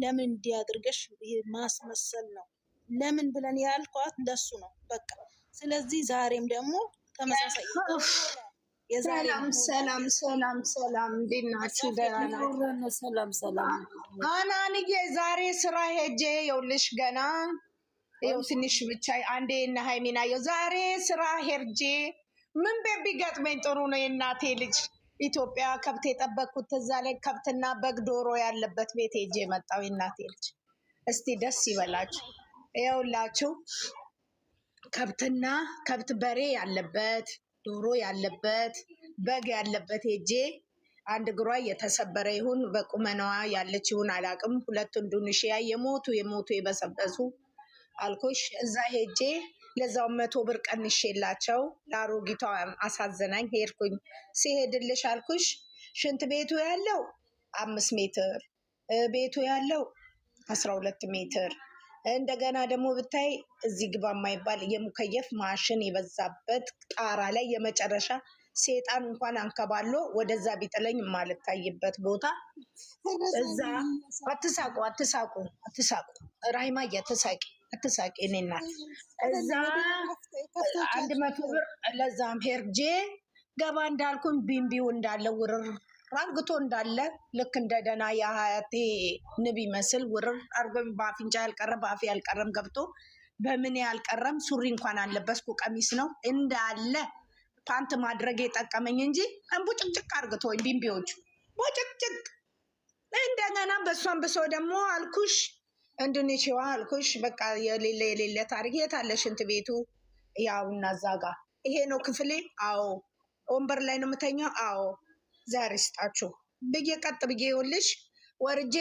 ለምን እንዲያድርገሽ ማስመሰል ነው ለምን ብለን ያልኳት ለሱ ነው በቃ ስለዚህ ዛሬም ደግሞ ተመሳሳይ ሰላም እንዴት ናችሁ? ደህና ናችሁ? ሰላም አናንዬ ዛሬ ስራ ሄጄ ይኸውልሽ ገና ይኸው ትንሽ ብቻ አንዴ እና ሃይሚና ዛሬ ስራ ሄጄ ምን ቢገጥመኝ ጥሩ ነው የእናቴ ልጅ ኢትዮጵያ ከብት የጠበቅኩት ትዝ አለኝ ከብትና በግ ዶሮ ያለበት ቤት ሄጄ መጣሁ የእናቴ ልጅ እስቲ ደስ ይበላችሁ ይኸውላችሁ ከብትና ከብት በሬ ያለበት ዶሮ ያለበት በግ ያለበት ሄጄ አንድ እግሯ የተሰበረ ይሁን በቁመናዋ ያለች ይሁን አላቅም ሁለት ኢንዶኔሺያ የሞቱ የበሰበሱ አልኩሽ እዛ ሄጄ ለዛው 100 ብር ቀንሼላቸው ለአሮጊቷ አሳዘናኝ ሄድኩኝ ሲሄድልሽ አልኩሽ ሽንት ቤቱ ያለው 5 ሜትር ቤቱ ያለው 12 ሜትር እንደገና ደግሞ ብታይ እዚህ ግባ የማይባል የሙከየፍ ማሽን የበዛበት ጣራ ላይ የመጨረሻ ሴጣን እንኳን አንከባሎ ወደዛ ቢጥለኝ የማልታይበት ቦታ እዛ አትሳቁ ራሂማ አትሳቂ እኔ እናት እዛ 100 ብር ለዛም ሄርጄ ገባ እንዳልኩኝ ቢምቢው እንዳለ ውርር ራግቶ እንዳለ ልክ እንደደና የሀያቴ ንብ ይመስል ውርር አርጎኝ በአፍንጫ ያልቀረም በአፍ ያልቀረም ገብቶ በምን ያልቀረም ሱሪ እንኳን አለበስኩ ቀሚስ ነው እንዳለ ፓንት ማድረግ የጠቀመኝ እንጂ እንቡጭጭቅ አርግቶኝ ቢምቢዎቹ ቦጭጭቅ እንደገና በሷን ብሶ ደግሞ አልኩሽ ኢንዶኔሺያ አልኩሽ በቃ የሌለ ታሪክ የታለ ሽንት ቤቱ ያው እናዛጋ ይሄ ነው ክፍሌ አዎ ወንበር ላይ ነው የምተኛው አዎ ዛሬ ስጣችሁ ብዬ ቀጥ ብዬ ይኸውልሽ ወርጄ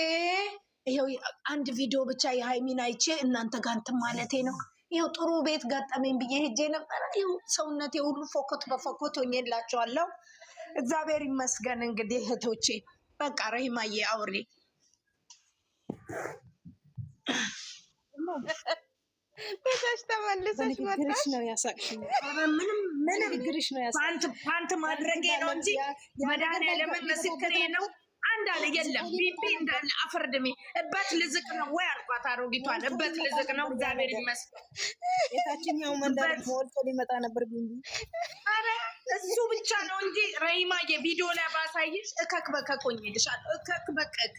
ይኸው አንድ ቪዲዮ ብቻ የሃይሚን አይቼ እናንተ ጋር እንትን ማለቴ ነው ይኸው ጥሩ ቤት ገጠመኝ ብዬ ሄጄ ነበር ይኸው ሰውነቴ ሁሉ ፎኮት በፎኮት ሆኜላችኋለሁ እግዚአብሔር ይመስገን እንግዲህ እህቶቼ በቃ ረሂማዬ አውሪ ቤተሽ ተመልሰሽ መጣሽ ነው ያሳቅሽኝ ምንም ግርሽ ነው ያሳቅሽኝ ፓንት ማድረጌ ነው እንጂ መድኃኒዓለም ምስክሬ ነው አንድ አለ የለም ቢቢ እንዳለ አፈርድሜ እበት ልዝቅ ነው ወይ አልኳት አሮጊቷን እበት ልዝቅ ነው እግዚአብሔር ይመስገን የታችኛው መንደር ሞልቶ ሊመጣ ነበር ቢቢ አረ እሱ ብቻ ነው እንጂ ረሂማ የቪዲዮ ላይ ባሳይሽ እከክ በከክ ሆኜልሻለሁ እከክ በከክ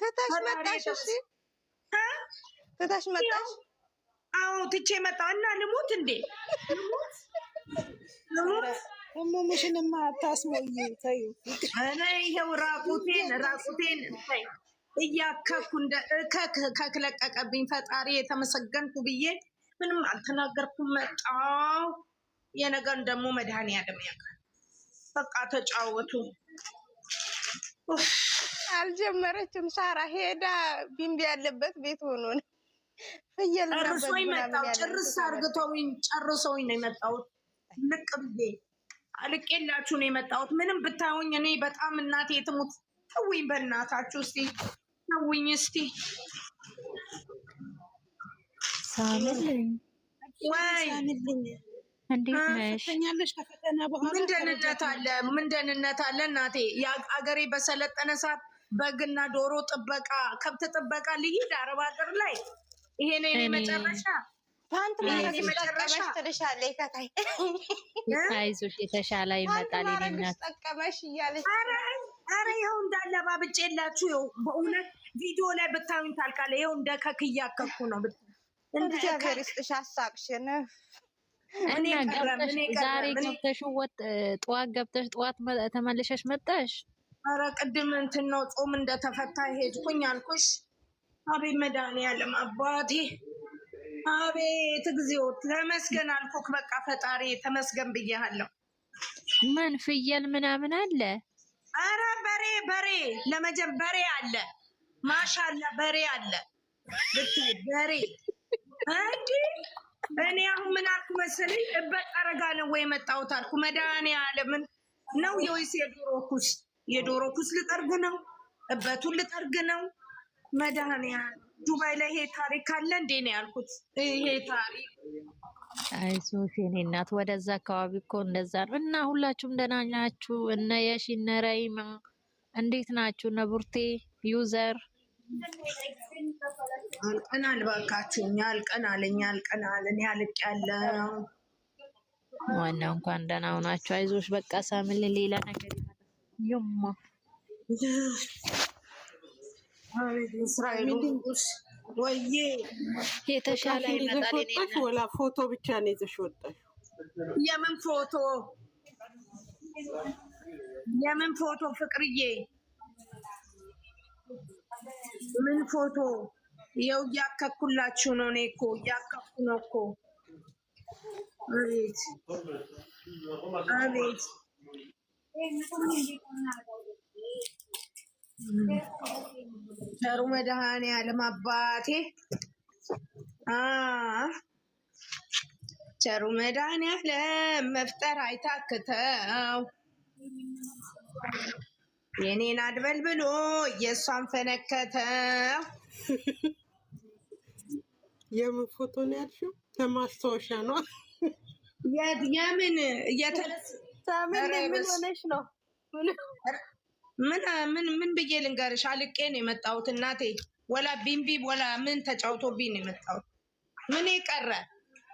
ተታሽ መጣሽ እሺ ተታሽ መጣሽ አዎ ትቼ መጣሁ እና ልሙት እንዴ ልሙት እሙሙሽንማ አታስሞይ ተዩ እኔ ይሄው ራቁቴን ተይ እያከኩ እንደ ከክለቀቀብኝ ፈጣሪ የተመሰገንኩ ብዬ ምንም አልተናገርኩም መጣሁ የነገን ደግሞ መድኃኒዓለም ያውቃል በቃ ተጫወቱ አልጀመረችም ሳራ ሄዳ ቢምቢ ያለበት ቤት ሆኖ ነው ፍየል ጨርሶኝ መጣሁ ጭርስ አርግተውኝ ጨርሰውኝ ነው የመጣሁት ልቅ ብዬ አልቄላችሁ ነው የመጣሁት ምንም ብታዩኝ እኔ በጣም እናቴ ትሙት ተውኝ በእናታችሁ እስቲ ተውኝ እስቲ ሳምልኝ ወይ እንዴት ነሽ ተኛለሽ ከፈተና በኋላ ምን ደህንነት አለ እናቴ አገሬ በሰለጠነ ሰዓት በግና ዶሮ ጥበቃ ከብት ጥበቃ ልሂድ አረብ ሀገር ላይ ይሄ ነው የኔ መጨረሻ ፓንት ማለት መጨረሻ ተደሻለይ ከታይ አይዞሽ የተሻለ ይመጣል የኔ እናት ተጠቀመሽ እያለች አረ ይኸው እንዳለ ባብጬላችሁ ይኸው በእውነት ቪዲዮ ላይ ብታዩኝ ታልቃለ ይኸው እንደ ከክ እያከኩ ነው እግዚአብሔር ይስጥሽ አሳቅሽን እኔ ዛሬ ገብተሽ ጠዋት ገብተሽ ጠዋት ተመልሰሽ መጣሽ አረ ቅድም እንትን ነው ጾም እንደተፈታ ሄድኩኝ አልኩሽ አቤት መድኃኒዓለም አባቴ አቤት እግዚኦ ተመስገን አልኩክ በቃ ፈጣሪ ተመስገን ብያለሁ ምን ፍየል ምናምን አለ አረ በሬ ለመጀመሪያ አለ ማሻአላ በሬ አለ ብታይ በሬ እንዴ እኔ አሁን ምን አልኩ መሰለኝ በጠረጋ ነው ወይ መጣሁት አልኩ መድኃኒዓለም ነው የወይስ የዶሮ ኩስ ልጠርግ ነው እበቱን ልጠርግ ነው መድኃኒዓለም ዱባይ ላይ ይሄ ታሪክ አለ እንዴ ነው ያልኩት ይሄ ታሪክ አይዞሽ የኔ እናት ወደዛ አካባቢ እኮ እንደዛ ነው እና ሁላችሁም ደህና ናችሁ እነ የሺ እነ ረሂማ እንዴት ናችሁ እነ ቡርቴ ዩዘር አልቀናል ባካችሁ፣ ያልቀናል፣ ያልቀናል። እኔ አልቄያለሁ። ዋናው እንኳን ደህና ሆናችሁ። አይዞሽ በቃ ሳምልን ሌላ ነገር ይማ እስራኤል ወይዬ የተሻለ ይመጣል። ወላ ፎቶ ብቻ ነው ይዘሽ ወጣሽ? የምን ፎቶ የምን ፎቶ ፍቅርዬ? ምን ፎቶ? ይኸው እያከኩላችሁ ነው። እኔ እኮ እያከኩ ነው እኮ። አቤት አቤት። ቸሩ መድኃኒዓለም አባቴ፣ ቸሩ መድኃኒዓለም መፍጠር አይታክተው። የኔን አድበል ብሎ የእሷን ፈነከተው። የምን ፎቶ ነው ያልሽው? ለማስታወሻ ነው። የምን ምን ሆነሽ ነው? ምን ብዬ ልንገርሽ? አልቄ ነው የመጣሁት እናቴ። ወላ ቢምቢ ወላ ምን ተጫውቶብኝ ነው የመጣሁት።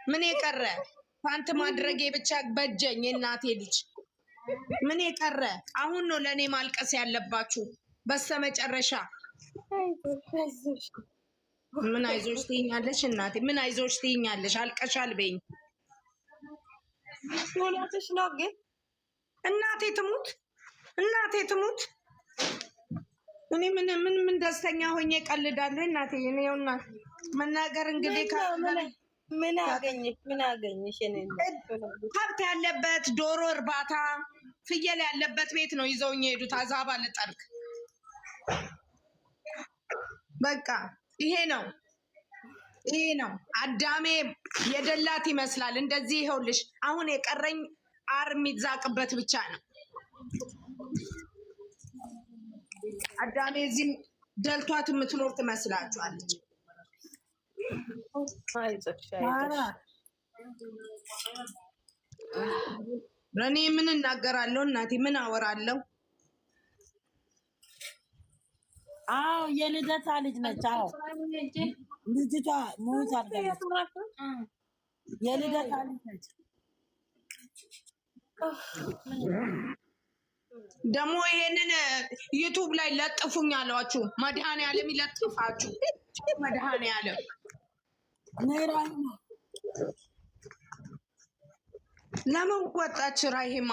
ምን የቀረ ፓንት ማድረጌ ብቻ በጀኝ እናቴ ልጅ። ምን የቀረ? አሁን ነው ለእኔ ማልቀስ ያለባችሁ በስተመጨረሻ። ምን አይዞሽ ትይኛለሽ እናቴ? ምን አይዞሽ ትይኛለሽ? አልቀሻል በይኝ። እውነትሽ ነው ግን እናቴ ትሙት። እኔ ምን ደስተኛ ሆኜ ቀልዳለሁ እናቴ። እኔውና መናገር እንግዲህ ምን አገኘሽ? ሀብት ያለበት ዶሮ እርባታ፣ ፍየል ያለበት ቤት ነው ይዘውኝ የሄዱት። አዛባ ልጠርግ። በቃ ይሄ ነው። አዳሜ የደላት ይመስላል እንደዚህ። ይኸውልሽ አሁን የቀረኝ አር የሚዛቅበት ብቻ ነው። አዳሜ እዚህም ደልቷት የምትኖር ትመስላችኋለች። እኔ ምን እናገራለሁ እናቴ? ምን አወራለሁ? አዎ የልደታ ልጅ ነች። አዎ ልጅቷ ሞት አልገለች። የልደታ ልጅ ነች። ደግሞ ይሄንን ዩቱብ ላይ ለጥፉኝ አሏችሁ። መድኃኒዓለም ይለጥፋችሁ። መድኃኒዓለም ለምን ወጣች? ራሂማ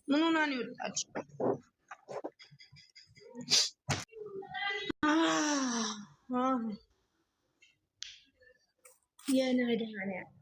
ምን ሆና ነው የወጣች? የመድኃኒዓለም